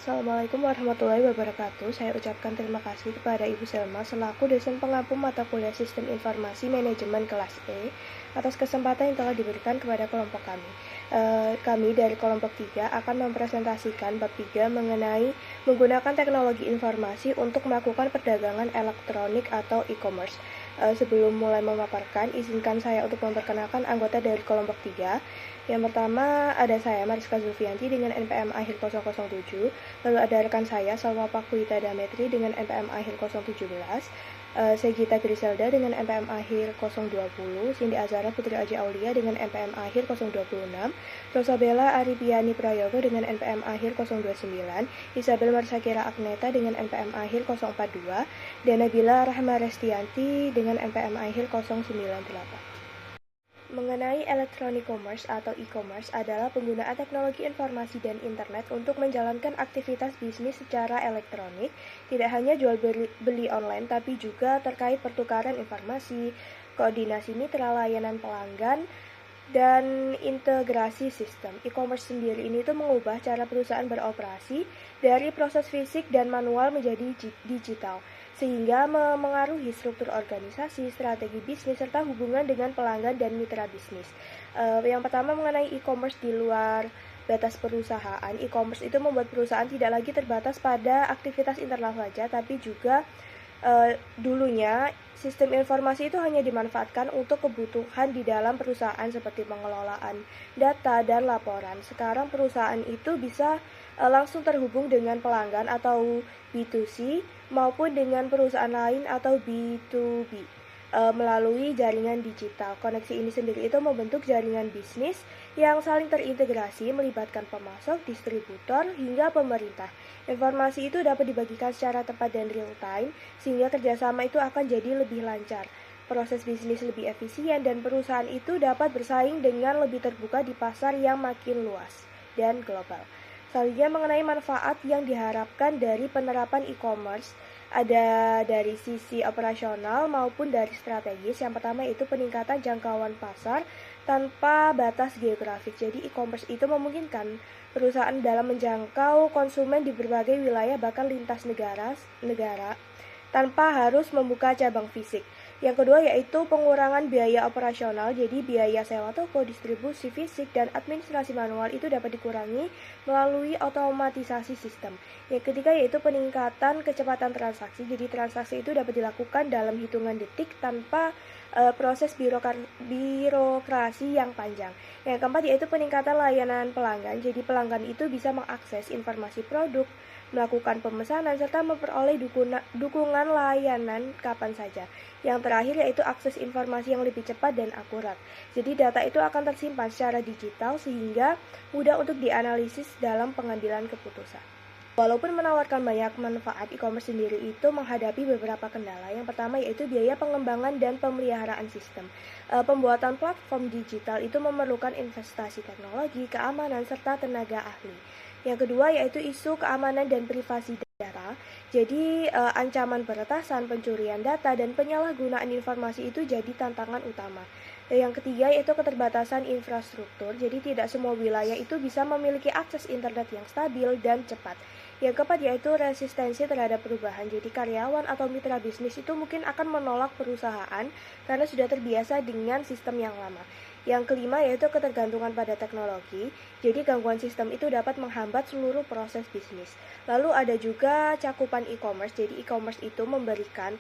Assalamualaikum warahmatullahi wabarakatuh. Saya ucapkan terima kasih kepada Ibu Selma selaku dosen pengampu mata kuliah Sistem Informasi Manajemen kelas E atas kesempatan yang telah diberikan kepada kelompok kami. Kami dari kelompok 3 akan mempresentasikan bab 3 mengenai menggunakan teknologi informasi untuk melakukan perdagangan elektronik atau e-commerce. Sebelum mulai memaparkan, izinkan saya untuk memperkenalkan anggota dari kelompok 3. Yang pertama ada saya Mariska Zulfianti dengan NPM akhir 007, lalu ada rekan saya Salwa Pakuita Dametri dengan NPM akhir 017, Segita Griselda dengan NPM akhir 020, Cindy Azara Putri Aji Aulia dengan NPM akhir 026, Rosabella Aripiani Prayogo dengan NPM akhir 029, Isabel Marsakira Agneta dengan NPM akhir 042, dan Nabila Rahma Restianti dengan NPM akhir 098. Mengenai electronic commerce atau e-commerce adalah penggunaan teknologi informasi dan internet untuk menjalankan aktivitas bisnis secara elektronik, tidak hanya jual beli online tapi juga terkait pertukaran informasi, koordinasi mitra layanan pelanggan, dan integrasi sistem. E-commerce sendiri ini tuh mengubah cara perusahaan beroperasi dari proses fisik dan manual menjadi digital, sehingga memengaruhi struktur organisasi, strategi bisnis, serta hubungan dengan pelanggan dan mitra bisnis. Yang pertama mengenai e-commerce di luar batas perusahaan. E-commerce itu membuat perusahaan tidak lagi terbatas pada aktivitas internal saja, tapi juga dulunya sistem informasi itu hanya dimanfaatkan untuk kebutuhan di dalam perusahaan seperti pengelolaan data dan laporan. Sekarang perusahaan itu bisa langsung terhubung dengan pelanggan atau B2C maupun dengan perusahaan lain atau B2B melalui jaringan digital. Koneksi ini sendiri itu membentuk jaringan bisnis yang saling terintegrasi melibatkan pemasok, distributor, hingga pemerintah. Informasi itu dapat dibagikan secara tepat dan real time, sehingga kerjasama itu akan jadi lebih lancar. Proses bisnis lebih efisien dan perusahaan itu dapat bersaing dengan lebih terbuka di pasar yang makin luas dan global. Selanjutnya mengenai manfaat yang diharapkan dari penerapan e-commerce, ada dari sisi operasional maupun dari strategis. Yang pertama itu peningkatan jangkauan pasar tanpa batas geografis. Jadi e-commerce itu memungkinkan perusahaan dalam menjangkau konsumen di berbagai wilayah bahkan lintas negara tanpa harus membuka cabang fisik. Yang kedua yaitu pengurangan biaya operasional, jadi biaya sewa toko, distribusi fisik, dan administrasi manual itu dapat dikurangi melalui otomatisasi sistem. Yang ketiga yaitu peningkatan kecepatan transaksi, jadi transaksi itu dapat dilakukan dalam hitungan detik tanpa proses birokrasi yang panjang. Yang keempat yaitu peningkatan layanan pelanggan, jadi pelanggan itu bisa mengakses informasi produk, melakukan pemesanan, serta memperoleh dukungan layanan kapan saja. Yang terakhir yaitu akses informasi yang lebih cepat dan akurat. Jadi data itu akan tersimpan secara digital sehingga mudah untuk dianalisis dalam pengambilan keputusan. Walaupun menawarkan banyak manfaat, e-commerce sendiri itu menghadapi beberapa kendala. Yang pertama yaitu biaya pengembangan dan pemeliharaan sistem. Pembuatan platform digital itu memerlukan investasi teknologi, keamanan, serta tenaga ahli. Yang kedua yaitu isu keamanan dan privasi data. Jadi ancaman peretasan, pencurian data, dan penyalahgunaan informasi itu jadi tantangan utama. Yang ketiga yaitu keterbatasan infrastruktur. Jadi tidak semua wilayah itu bisa memiliki akses internet yang stabil dan cepat. Yang keempat yaitu resistensi terhadap perubahan. Jadi karyawan atau mitra bisnis itu mungkin akan menolak perusahaan karena sudah terbiasa dengan sistem yang lama. Yang kelima yaitu ketergantungan pada teknologi. Jadi gangguan sistem itu dapat menghambat seluruh proses bisnis. Lalu ada juga cakupan e-commerce. Jadi e-commerce itu memberikan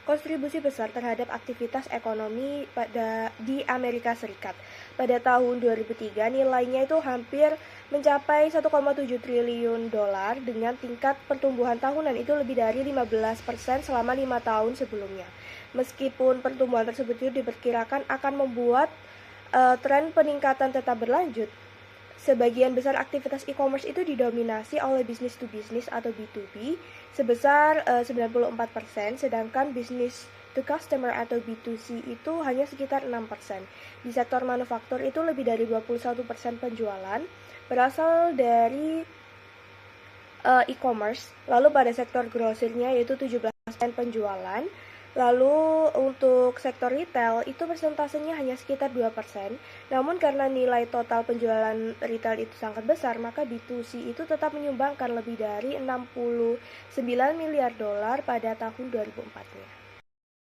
kontribusi besar terhadap aktivitas ekonomi di Amerika Serikat. Pada tahun 2003 nilainya itu hampir mencapai 1,7 triliun dolar dengan tingkat pertumbuhan tahunan itu lebih dari 15% selama 5 tahun sebelumnya. Meskipun pertumbuhan tersebut itu diperkirakan akan membuat tren peningkatan tetap berlanjut, sebagian besar aktivitas e-commerce itu didominasi oleh business to business atau B2B sebesar 94%, sedangkan business to customer atau B2C itu hanya sekitar 6%. Di sektor manufaktur itu lebih dari 21% penjualan berasal dari e-commerce. Lalu pada sektor grosirnya yaitu 17% penjualan. Lalu untuk sektor retail itu persentasenya hanya sekitar 2%, namun karena nilai total penjualan retail itu sangat besar, maka B2C itu tetap menyumbangkan lebih dari 69 miliar dolar pada tahun 2004-nya.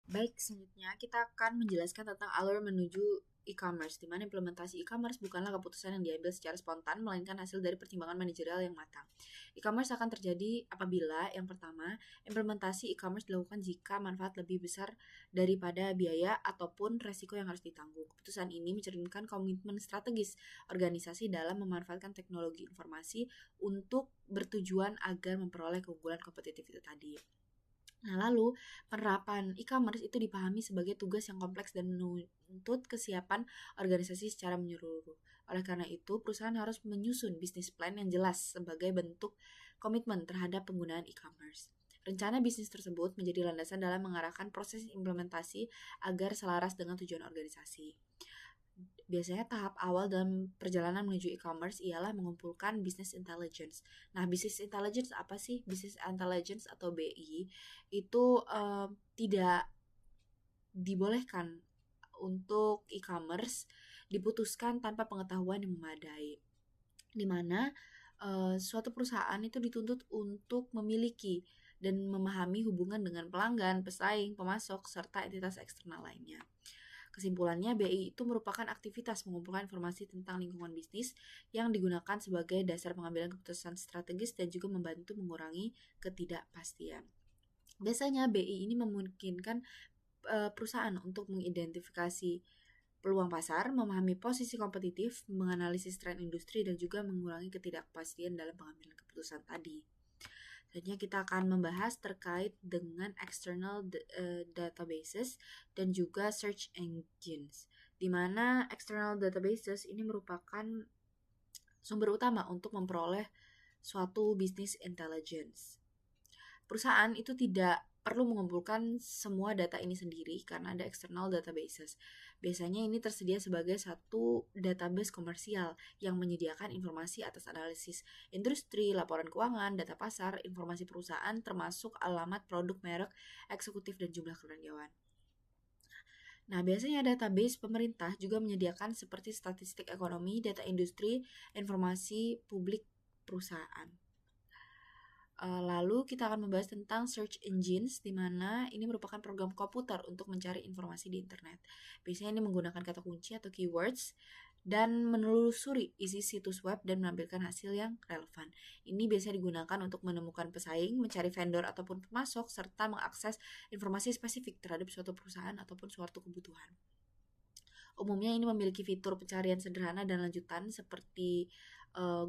Baik, selanjutnya kita akan menjelaskan tentang alur menuju e-commerce, di mana implementasi e-commerce bukanlah keputusan yang diambil secara spontan, melainkan hasil dari pertimbangan manajerial yang matang. E-commerce akan terjadi apabila, yang pertama, implementasi e-commerce dilakukan jika manfaat lebih besar daripada biaya ataupun resiko yang harus ditanggung. Keputusan ini mencerminkan komitmen strategis organisasi dalam memanfaatkan teknologi informasi untuk bertujuan agar memperoleh keunggulan kompetitif itu tadi. Nah, lalu penerapan e-commerce itu dipahami sebagai tugas yang kompleks dan menuntut kesiapan organisasi secara menyeluruh. Oleh karena itu, perusahaan harus menyusun bisnis plan yang jelas sebagai bentuk komitmen terhadap penggunaan e-commerce. Rencana bisnis tersebut menjadi landasan dalam mengarahkan proses implementasi agar selaras dengan tujuan organisasi. Biasanya tahap awal dalam perjalanan menuju e-commerce ialah mengumpulkan business intelligence. Nah, business intelligence apa sih? Business intelligence atau BI itu tidak dibolehkan untuk e-commerce diputuskan tanpa pengetahuan yang memadai, di mana suatu perusahaan itu dituntut untuk memiliki dan memahami hubungan dengan pelanggan, pesaing, pemasok, serta entitas eksternal lainnya. Kesimpulannya, BI itu merupakan aktivitas mengumpulkan informasi tentang lingkungan bisnis yang digunakan sebagai dasar pengambilan keputusan strategis dan juga membantu mengurangi ketidakpastian. Biasanya BI ini memungkinkan perusahaan untuk mengidentifikasi peluang pasar, memahami posisi kompetitif, menganalisis tren industri, dan juga mengurangi ketidakpastian dalam pengambilan keputusan tadi. Selanjutnya kita akan membahas terkait dengan external databases dan juga search engines, di mana external databases ini merupakan sumber utama untuk memperoleh suatu business intelligence. Perusahaan itu tidak perlu mengumpulkan semua data ini sendiri karena ada external databases. Biasanya ini tersedia sebagai satu database komersial yang menyediakan informasi atas analisis industri, laporan keuangan, data pasar, informasi perusahaan termasuk alamat produk, merek, eksekutif, dan jumlah karyawan. Nah, biasanya database pemerintah juga menyediakan seperti statistik ekonomi, data industri, informasi publik perusahaan. Lalu kita akan membahas tentang search engines, di mana ini merupakan program komputer untuk mencari informasi di internet. Biasanya ini menggunakan kata kunci atau keywords dan menelusuri isi situs web dan menampilkan hasil yang relevan. Ini biasanya digunakan untuk menemukan pesaing, mencari vendor ataupun pemasok, serta mengakses informasi spesifik terhadap suatu perusahaan ataupun suatu kebutuhan. Umumnya ini memiliki fitur pencarian sederhana dan lanjutan seperti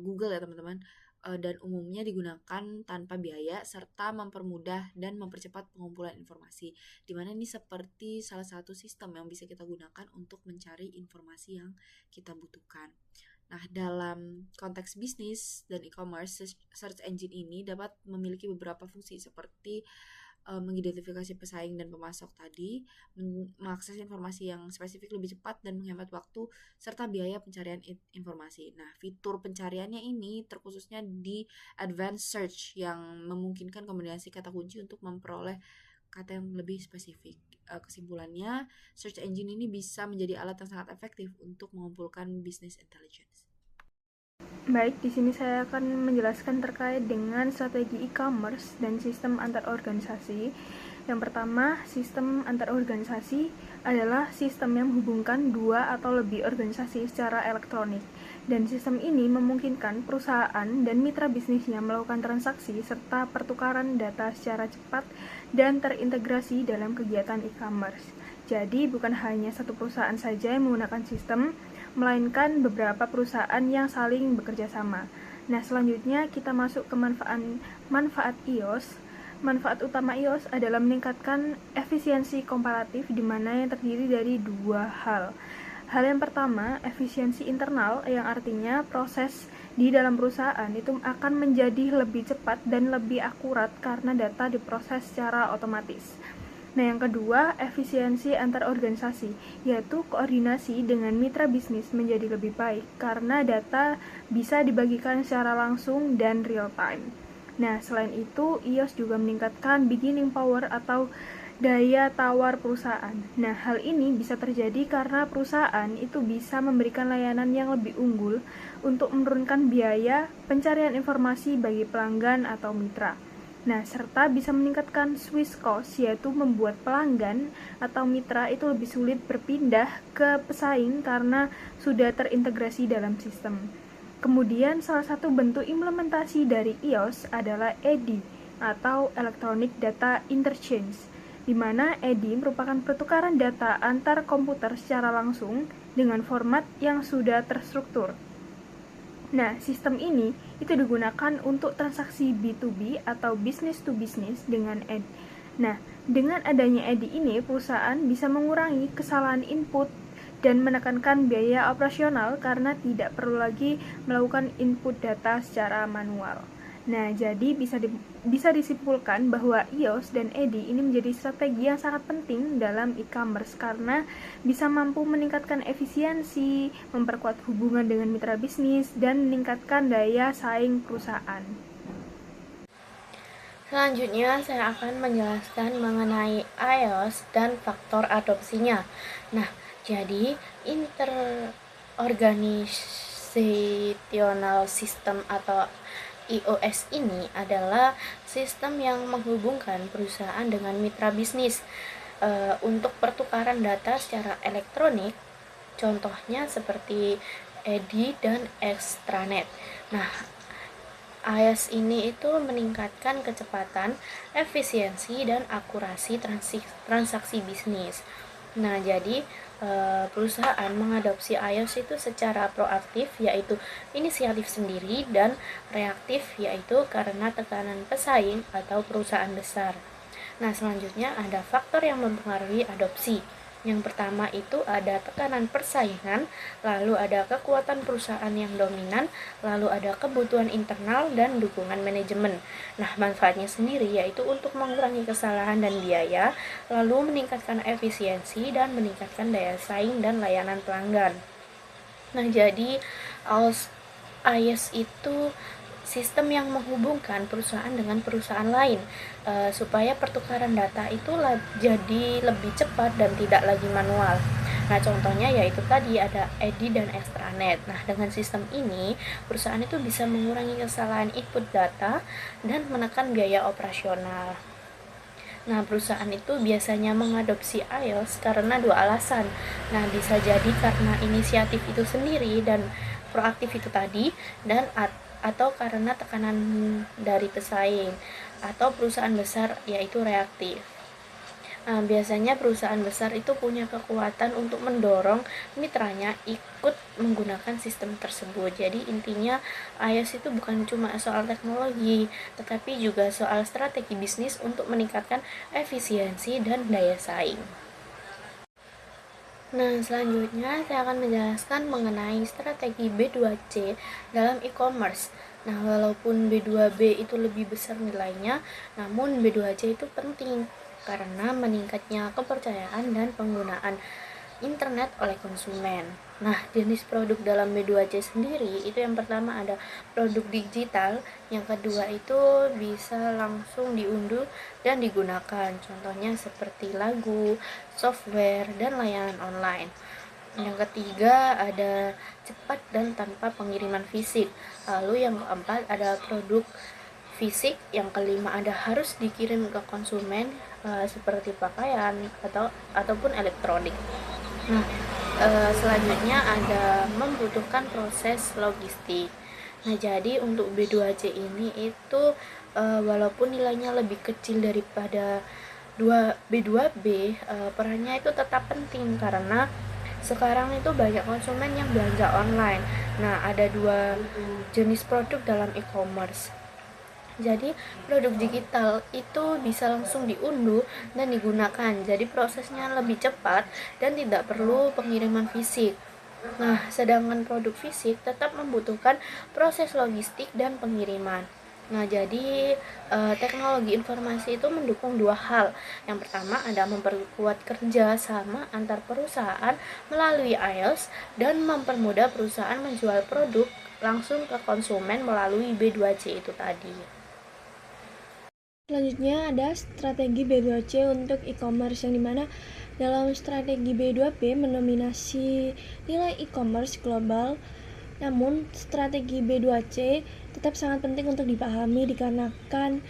Google ya teman-teman, dan umumnya digunakan tanpa biaya serta mempermudah dan mempercepat pengumpulan informasi, di mana ini seperti salah satu sistem yang bisa kita gunakan untuk mencari informasi yang kita butuhkan. Nah, dalam konteks bisnis dan e-commerce, search engine ini dapat memiliki beberapa fungsi seperti mengidentifikasi pesaing dan pemasok tadi, mengakses informasi yang spesifik lebih cepat dan menghemat waktu, serta biaya pencarian informasi. Nah, fitur pencariannya ini terkhususnya di advanced search yang memungkinkan kombinasi kata kunci untuk memperoleh kata yang lebih spesifik. Kesimpulannya, search engine ini bisa menjadi alat yang sangat efektif untuk mengumpulkan business intelligence. Baik, di sini saya akan menjelaskan terkait dengan strategi e-commerce dan sistem antar organisasi. Yang pertama, sistem antar organisasi adalah sistem yang menghubungkan dua atau lebih organisasi secara elektronik. Dan sistem ini memungkinkan perusahaan dan mitra bisnisnya melakukan transaksi serta pertukaran data secara cepat dan terintegrasi dalam kegiatan e-commerce. Jadi, bukan hanya satu perusahaan saja yang menggunakan sistem, melainkan beberapa perusahaan yang saling bekerja sama. Nah, selanjutnya kita masuk ke manfaat iOS. Manfaat utama iOS adalah meningkatkan efisiensi komparatif, di mana yang terdiri dari dua hal. Hal yang pertama, efisiensi internal, yang artinya proses di dalam perusahaan itu akan menjadi lebih cepat dan lebih akurat karena data diproses secara otomatis. Nah, yang kedua, efisiensi antar organisasi, yaitu koordinasi dengan mitra bisnis menjadi lebih baik karena data bisa dibagikan secara langsung dan real time. Nah, selain itu, iOS juga meningkatkan bargaining power atau daya tawar perusahaan. Nah, hal ini bisa terjadi karena perusahaan itu bisa memberikan layanan yang lebih unggul untuk menurunkan biaya pencarian informasi bagi pelanggan atau mitra. Nah, serta bisa meningkatkan switch cost, yaitu membuat pelanggan atau mitra itu lebih sulit berpindah ke pesaing karena sudah terintegrasi dalam sistem. Kemudian, salah satu bentuk implementasi dari iOS adalah EDI atau Electronic Data Interchange, di mana EDI merupakan pertukaran data antar komputer secara langsung dengan format yang sudah terstruktur. Nah, sistem ini itu digunakan untuk transaksi B2B atau business to business dengan EDI. Nah, dengan adanya EDI ini, perusahaan bisa mengurangi kesalahan input dan menekankan biaya operasional karena tidak perlu lagi melakukan input data secara manual. Nah, jadi bisa disimpulkan bahwa iOS dan EDI ini menjadi strategi yang sangat penting dalam e-commerce karena bisa mampu meningkatkan efisiensi, memperkuat hubungan dengan mitra bisnis, dan meningkatkan daya saing perusahaan. Selanjutnya, saya akan menjelaskan mengenai iOS dan faktor adopsinya. Nah, jadi Interorganizational System atau iOS ini adalah sistem yang menghubungkan perusahaan dengan mitra bisnis untuk pertukaran data secara elektronik. Contohnya seperti EDI dan extranet. Nah, iOS ini itu meningkatkan kecepatan, efisiensi, dan akurasi transaksi bisnis. Nah, jadi perusahaan mengadopsi iOS itu secara proaktif, yaitu inisiatif sendiri, dan reaktif, yaitu karena tekanan pesaing atau perusahaan besar. Nah, selanjutnya ada faktor yang mempengaruhi adopsi. Yang pertama itu ada tekanan persaingan, lalu ada kekuatan perusahaan yang dominan, lalu ada kebutuhan internal dan dukungan manajemen. Nah, manfaatnya sendiri yaitu untuk mengurangi kesalahan dan biaya, lalu meningkatkan efisiensi dan meningkatkan daya saing dan layanan pelanggan. Nah, jadi iOS itu sistem yang menghubungkan perusahaan dengan perusahaan lain supaya pertukaran data itu jadi lebih cepat dan tidak lagi manual. Nah, contohnya yaitu tadi ada EDI dan extranet. Nah, dengan sistem ini, perusahaan itu bisa mengurangi kesalahan input data dan menekan biaya operasional. Nah, perusahaan itu biasanya mengadopsi iOS karena dua alasan. Nah, bisa jadi karena inisiatif itu sendiri dan proaktif itu tadi, dan atau karena tekanan dari pesaing atau perusahaan besar yaitu reaktif. Nah, biasanya perusahaan besar itu punya kekuatan untuk mendorong mitranya ikut menggunakan sistem tersebut. Jadi intinya iOS itu bukan cuma soal teknologi, tetapi juga soal strategi bisnis untuk meningkatkan efisiensi dan daya saing. Nah, selanjutnya saya akan menjelaskan mengenai strategi B2C dalam e-commerce. Nah, walaupun B2B itu lebih besar nilainya, namun B2C itu penting karena meningkatnya kepercayaan dan penggunaan internet oleh konsumen. Nah, jenis produk dalam B2C sendiri itu yang pertama ada produk digital, yang kedua itu bisa langsung diunduh dan digunakan. Contohnya seperti lagu, software, dan layanan online. Yang ketiga ada cepat dan tanpa pengiriman fisik. Lalu yang keempat ada produk fisik, yang kelima ada harus dikirim ke konsumen seperti pakaian ataupun elektronik. Nah, selanjutnya ada membutuhkan proses logistik. Nah, jadi untuk B2C ini itu walaupun nilainya lebih kecil daripada B2B, perannya itu tetap penting karena sekarang itu banyak konsumen yang belanja online. Nah, ada dua jenis produk dalam e-commerce. Jadi produk digital itu bisa langsung diunduh dan digunakan. Jadi prosesnya lebih cepat dan tidak perlu pengiriman fisik. Nah, sedangkan produk fisik tetap membutuhkan proses logistik dan pengiriman. Nah, jadi teknologi informasi itu mendukung dua hal. Yang pertama ada memperkuat kerja sama antar perusahaan melalui iOS dan mempermudah perusahaan menjual produk langsung ke konsumen melalui B2C itu tadi. Selanjutnya ada strategi B2C untuk e-commerce, yang dimana dalam strategi B2B mendominasi nilai e-commerce global. Namun strategi B2C tetap sangat penting untuk dipahami dikarenakan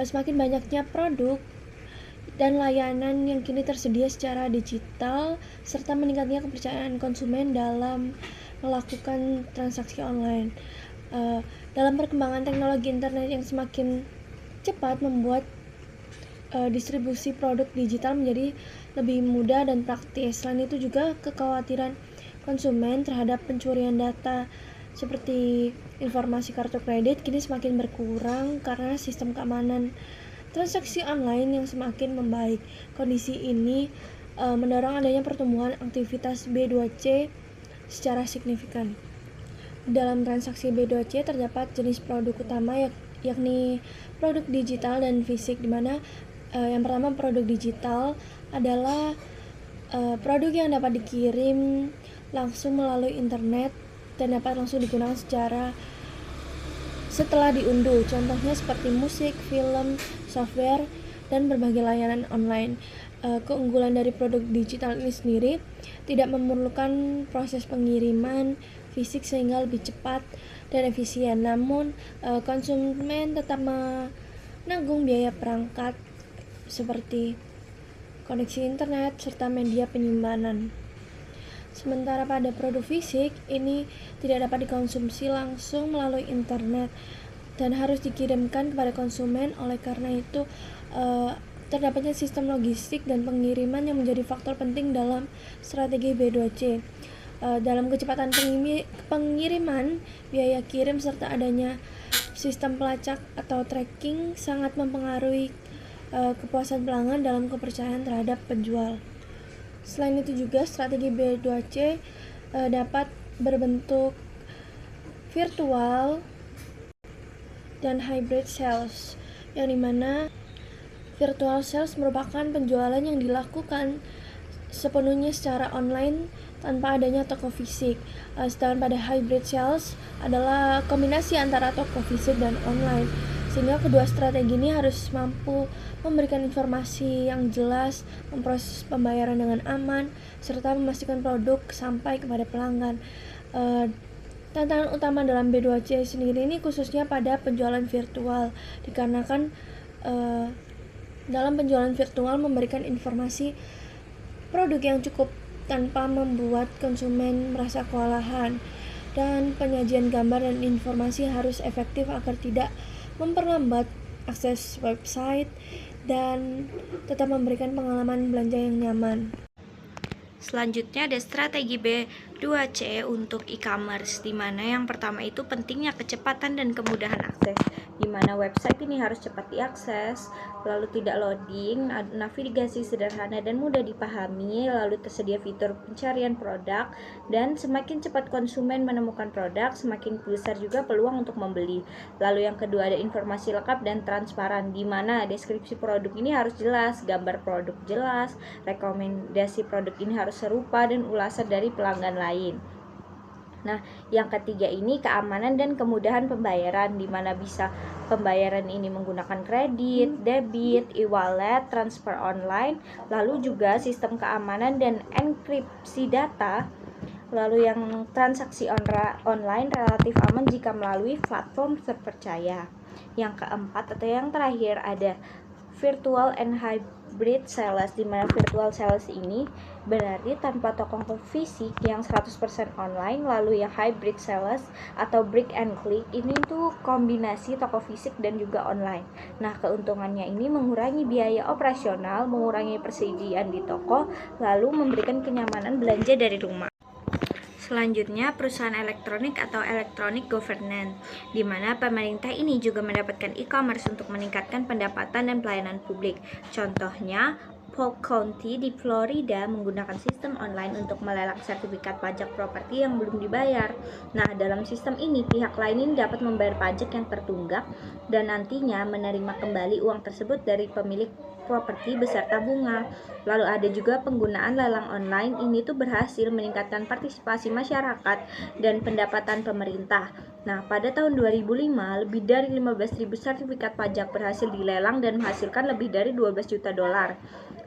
semakin banyaknya produk dan layanan yang kini tersedia secara digital serta meningkatnya kepercayaan konsumen dalam melakukan transaksi online. Dalam perkembangan teknologi internet yang semakin cepat membuat distribusi produk digital menjadi lebih mudah dan praktis. Selain itu juga kekhawatiran konsumen terhadap pencurian data seperti informasi kartu kredit kini semakin berkurang karena sistem keamanan transaksi online yang semakin membaik. Kondisi ini mendorong adanya pertumbuhan aktivitas B2C secara signifikan. Dalam transaksi B2C terdapat jenis produk utama yakni produk digital dan fisik, di mana yang pertama produk digital adalah produk yang dapat dikirim langsung melalui internet dan dapat langsung digunakan setelah diunduh, contohnya seperti musik, film, software, dan berbagai layanan online. Keunggulan dari produk digital ini sendiri tidak memerlukan proses pengiriman fisik sehingga lebih cepat dan efisien. Namun konsumen tetap menanggung biaya perangkat seperti koneksi internet serta media penyimpanan. Sementara pada produk fisik ini tidak dapat dikonsumsi langsung melalui internet dan harus dikirimkan kepada konsumen. Oleh karena itu terdapatnya sistem logistik dan pengiriman yang menjadi faktor penting dalam strategi B2C. Dalam kecepatan pengiriman, biaya kirim serta adanya sistem pelacak atau tracking sangat mempengaruhi kepuasan pelanggan dalam kepercayaan terhadap penjual. Selain itu juga strategi B2C dapat berbentuk virtual dan hybrid sales, yang dimana virtual sales merupakan penjualan yang dilakukan sepenuhnya secara online tanpa adanya toko fisik. Sedangkan pada hybrid sales adalah kombinasi antara toko fisik dan online, sehingga kedua strategi ini harus mampu memberikan informasi yang jelas, memproses pembayaran dengan aman, serta memastikan produk sampai kepada pelanggan. Tantangan utama dalam B2C sendiri ini khususnya pada penjualan virtual, dikarenakan dalam penjualan virtual memberikan informasi produk yang cukup tanpa membuat konsumen merasa kewalahan, dan penyajian gambar dan informasi harus efektif agar tidak memperlambat akses website dan tetap memberikan pengalaman belanja yang nyaman. Selanjutnya ada strategi B2C untuk e-commerce, di mana yang pertama itu pentingnya kecepatan dan kemudahan akses, di mana website ini harus cepat diakses, lalu tidak loading, navigasi sederhana dan mudah dipahami, lalu tersedia fitur pencarian produk, dan semakin cepat konsumen menemukan produk, semakin besar juga peluang untuk membeli. Lalu yang kedua ada informasi lengkap dan transparan, di mana deskripsi produk ini harus jelas, gambar produk jelas, rekomendasi produk ini harus serupa, dan ulasan dari pelanggan lain. Nah, yang ketiga ini keamanan dan kemudahan pembayaran, di mana bisa pembayaran ini menggunakan kredit, debit, e-wallet, transfer online, lalu juga sistem keamanan dan enkripsi data. Lalu yang transaksi online relatif aman jika melalui platform terpercaya. Yang keempat atau yang terakhir ada virtual and hybrid sales, di mana virtual sales ini berarti tanpa toko fisik yang 100% online. Lalu yang hybrid sales atau brick and click ini tuh kombinasi toko fisik dan juga online. Nah, keuntungannya ini mengurangi biaya operasional, mengurangi persediaan di toko, lalu memberikan kenyamanan belanja dari rumah. Selanjutnya, perusahaan elektronik atau electronic governance, di mana pemerintah ini juga mendapatkan e-commerce untuk meningkatkan pendapatan dan pelayanan publik. Contohnya, Polk County di Florida menggunakan sistem online untuk melelang sertifikat pajak properti yang belum dibayar. Nah, dalam sistem ini, pihak lain ini dapat membayar pajak yang tertunggak dan nantinya menerima kembali uang tersebut dari pemilik properti beserta bunga. Lalu ada juga penggunaan lelang online. Ini tuh berhasil meningkatkan partisipasi masyarakat dan pendapatan pemerintah. Nah, pada tahun 2005, lebih dari 15.000 sertifikat pajak berhasil dilelang dan menghasilkan lebih dari 12 juta dolar.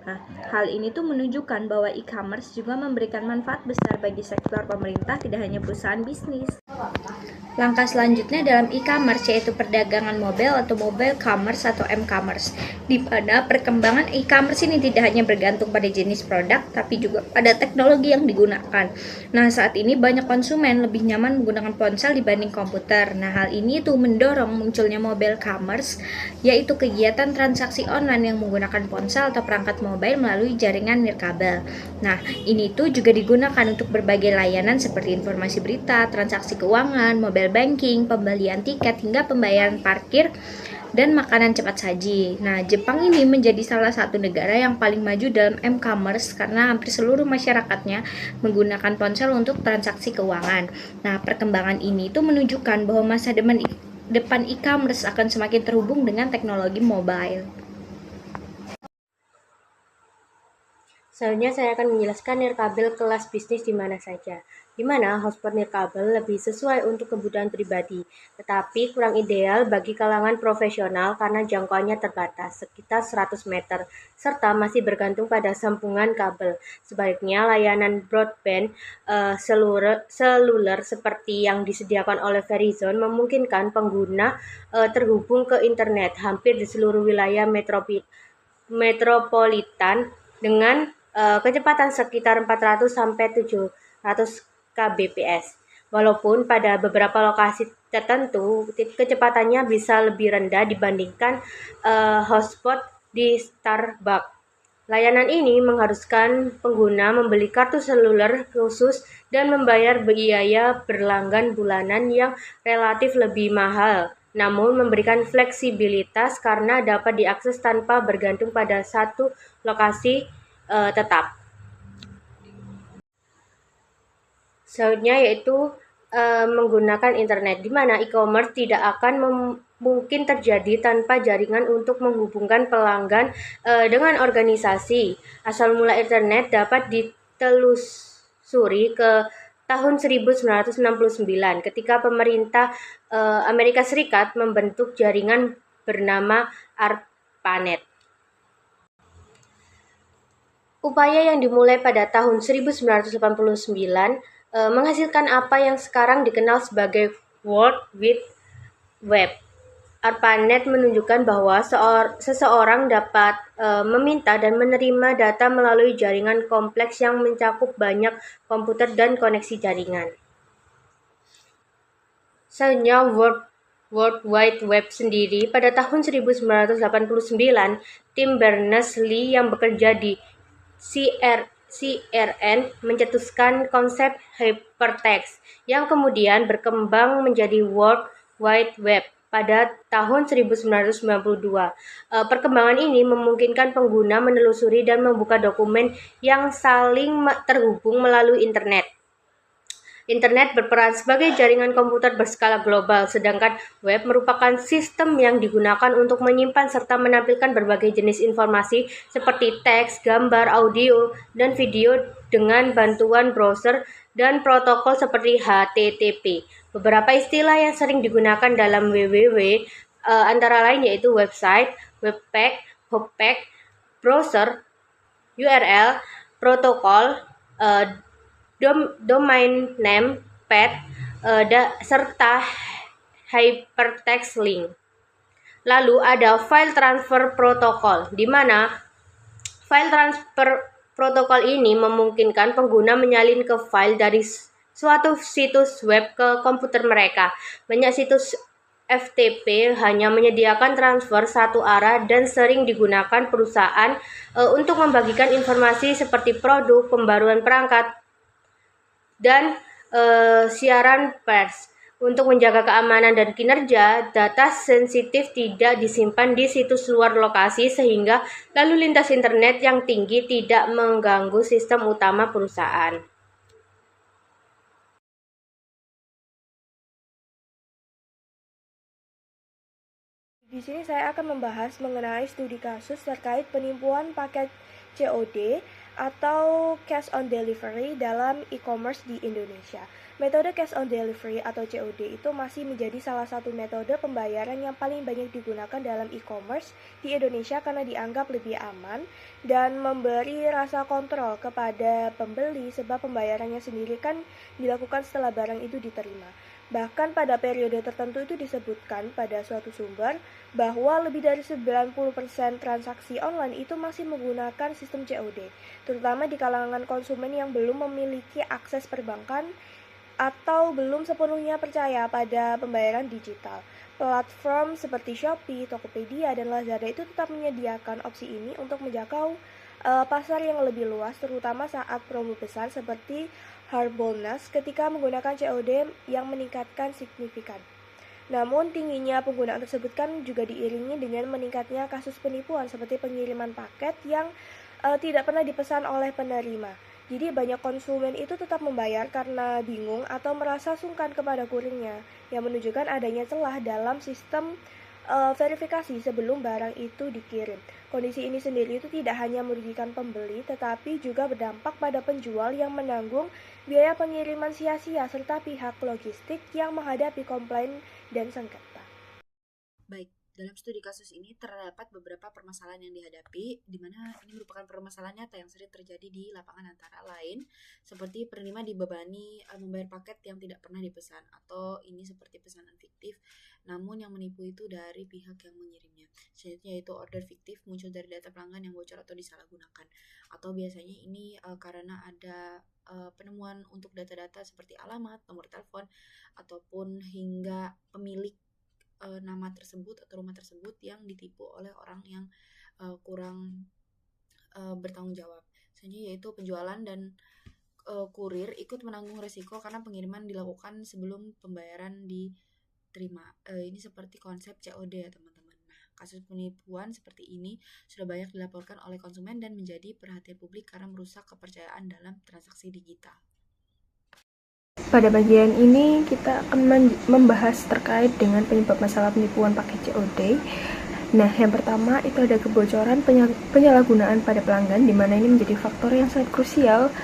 Nah, hal ini tuh menunjukkan bahwa e-commerce juga memberikan manfaat besar bagi sektor pemerintah, tidak hanya perusahaan bisnis. Langkah selanjutnya dalam e-commerce yaitu perdagangan mobile atau mobile commerce atau m-commerce, di mana perkembangan e-commerce ini tidak hanya bergantung pada jenis produk, tapi juga pada teknologi yang digunakan. Nah, saat ini banyak konsumen lebih nyaman menggunakan ponsel dibanding komputer. Nah, hal ini tuh mendorong munculnya mobile commerce, yaitu kegiatan transaksi online yang menggunakan ponsel atau perangkat mobile melalui jaringan nirkabel. Nah, ini tuh juga digunakan untuk berbagai layanan seperti informasi berita, transaksi keuangan, mobile banking, pembelian tiket, hingga pembayaran parkir dan makanan cepat saji. Nah, Jepang ini menjadi salah satu negara yang paling maju dalam m-commerce karena hampir seluruh masyarakatnya menggunakan ponsel untuk transaksi keuangan. Nah, perkembangan ini tuh menunjukkan bahwa masa depan e-commerce akan semakin terhubung dengan teknologi mobile. Selanjutnya saya akan menjelaskan nirkabel kelas bisnis di mana saja, di mana hotspot nirkabel lebih sesuai untuk kebutuhan pribadi, tetapi kurang ideal bagi kalangan profesional karena jangkauannya terbatas, sekitar 100 meter, serta masih bergantung pada sambungan kabel. Sebaliknya, layanan broadband seluler seperti yang disediakan oleh Verizon memungkinkan pengguna terhubung ke internet hampir di seluruh wilayah metropolitan dengan kecepatan sekitar 400 sampai 700 kbps. Walaupun pada beberapa lokasi tertentu kecepatannya bisa lebih rendah dibandingkan hotspot di Starbucks. Layanan ini mengharuskan pengguna membeli kartu seluler khusus dan membayar biaya berlangganan bulanan yang relatif lebih mahal, namun memberikan fleksibilitas karena dapat diakses tanpa bergantung pada satu lokasi tetap. Selanjutnya yaitu menggunakan internet, di mana e-commerce tidak akan mungkin terjadi tanpa jaringan untuk menghubungkan pelanggan dengan organisasi. Asal mula internet dapat ditelusuri ke tahun 1969 ketika pemerintah Amerika Serikat membentuk jaringan bernama ARPANET. Upaya yang dimulai pada tahun 1989 menghasilkan apa yang sekarang dikenal sebagai World Wide Web. ARPANET menunjukkan bahwa seseorang dapat meminta dan menerima data melalui jaringan kompleks yang mencakup banyak komputer dan koneksi jaringan. Selanjutnya, World Wide Web sendiri pada tahun 1989, tim Berners-Lee yang bekerja di CRN mencetuskan konsep hypertext yang kemudian berkembang menjadi World Wide Web pada tahun 1992. Perkembangan ini memungkinkan pengguna menelusuri dan membuka dokumen yang saling terhubung melalui internet. Internet berperan sebagai jaringan komputer berskala global, sedangkan web merupakan sistem yang digunakan untuk menyimpan serta menampilkan berbagai jenis informasi seperti teks, gambar, audio, dan video dengan bantuan browser dan protokol seperti HTTP. Beberapa istilah yang sering digunakan dalam WWW antara lain yaitu website, webpack, hoppack, browser, URL, protokol, domain name, path, serta hypertext link. Lalu ada file transfer protocol, di mana file transfer protokol ini memungkinkan pengguna menyalin ke file dari suatu situs web ke komputer mereka. Banyak situs FTP hanya menyediakan transfer satu arah dan sering digunakan perusahaan untuk membagikan informasi seperti produk, pembaruan perangkat, dan siaran pers. Untuk menjaga keamanan dan kinerja, data sensitif tidak disimpan di situs luar lokasi sehingga lalu lintas internet yang tinggi tidak mengganggu sistem utama perusahaan. Di sini saya akan membahas mengenai studi kasus terkait penipuan paket COD atau Cash on Delivery dalam e-commerce di Indonesia. Metode Cash on Delivery atau COD itu masih menjadi salah satu metode pembayaran yang paling banyak digunakan dalam e-commerce di Indonesia karena dianggap lebih aman dan memberi rasa kontrol kepada pembeli sebab pembayarannya sendiri kan dilakukan setelah barang itu diterima. Bahkan pada periode tertentu itu disebutkan pada suatu sumber bahwa lebih dari 90% transaksi online itu masih menggunakan sistem COD, terutama di kalangan konsumen yang belum memiliki akses perbankan atau belum sepenuhnya percaya pada pembayaran digital. Platform seperti Shopee, Tokopedia, dan Lazada itu tetap menyediakan opsi ini untuk menjangkau pasar yang lebih luas, terutama saat promo besar seperti Harbolnas ketika menggunakan COD yang meningkatkan signifikan. Namun tingginya penggunaan tersebut kan juga diiringi dengan meningkatnya kasus penipuan seperti pengiriman paket yang tidak pernah dipesan oleh penerima. Jadi banyak konsumen itu tetap membayar karena bingung atau merasa sungkan kepada kurirnya, yang menunjukkan adanya celah dalam sistem verifikasi sebelum barang itu dikirim. Kondisi ini sendiri itu tidak hanya merugikan pembeli, tetapi juga berdampak pada penjual yang menanggung biaya pengiriman sia-sia serta pihak logistik yang menghadapi komplain dan sengketa. Baik, dalam studi kasus ini terdapat beberapa permasalahan yang dihadapi, di mana ini merupakan permasalahan nyata yang sering terjadi di lapangan, antara lain seperti penerima dibebani membayar paket yang tidak pernah dipesan, atau ini seperti pesanan fiktif, namun yang menipu itu dari pihak yang mengirimnya. Selanjutnya yaitu order fiktif muncul dari data pelanggan yang bocor atau disalahgunakan, atau biasanya ini karena ada penemuan untuk data-data seperti alamat, nomor telepon, ataupun hingga pemilik nama tersebut atau rumah tersebut yang ditipu oleh orang yang kurang bertanggung jawab. Selanjutnya yaitu penjualan dan kurir ikut menanggung resiko karena pengiriman dilakukan sebelum pembayaran diterima. Ini seperti konsep COD ya teman-teman. Nah, kasus penipuan seperti ini sudah banyak dilaporkan oleh konsumen dan menjadi perhatian publik karena merusak kepercayaan dalam transaksi digital. Pada bagian ini kita akan membahas terkait dengan penyebab masalah penipuan paket COD. Nah, yang pertama itu ada kebocoran penyalahgunaan pada pelanggan, di mana ini menjadi faktor yang sangat krusial,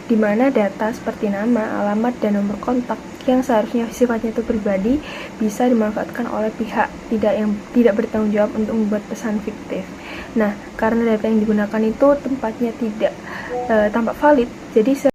di mana data seperti nama, alamat, dan nomor kontak yang seharusnya sifatnya itu pribadi bisa dimanfaatkan oleh pihak yang tidak bertanggung jawab untuk membuat pesan fiktif. Nah, karena data yang digunakan itu tempatnya tidak tampak valid, jadi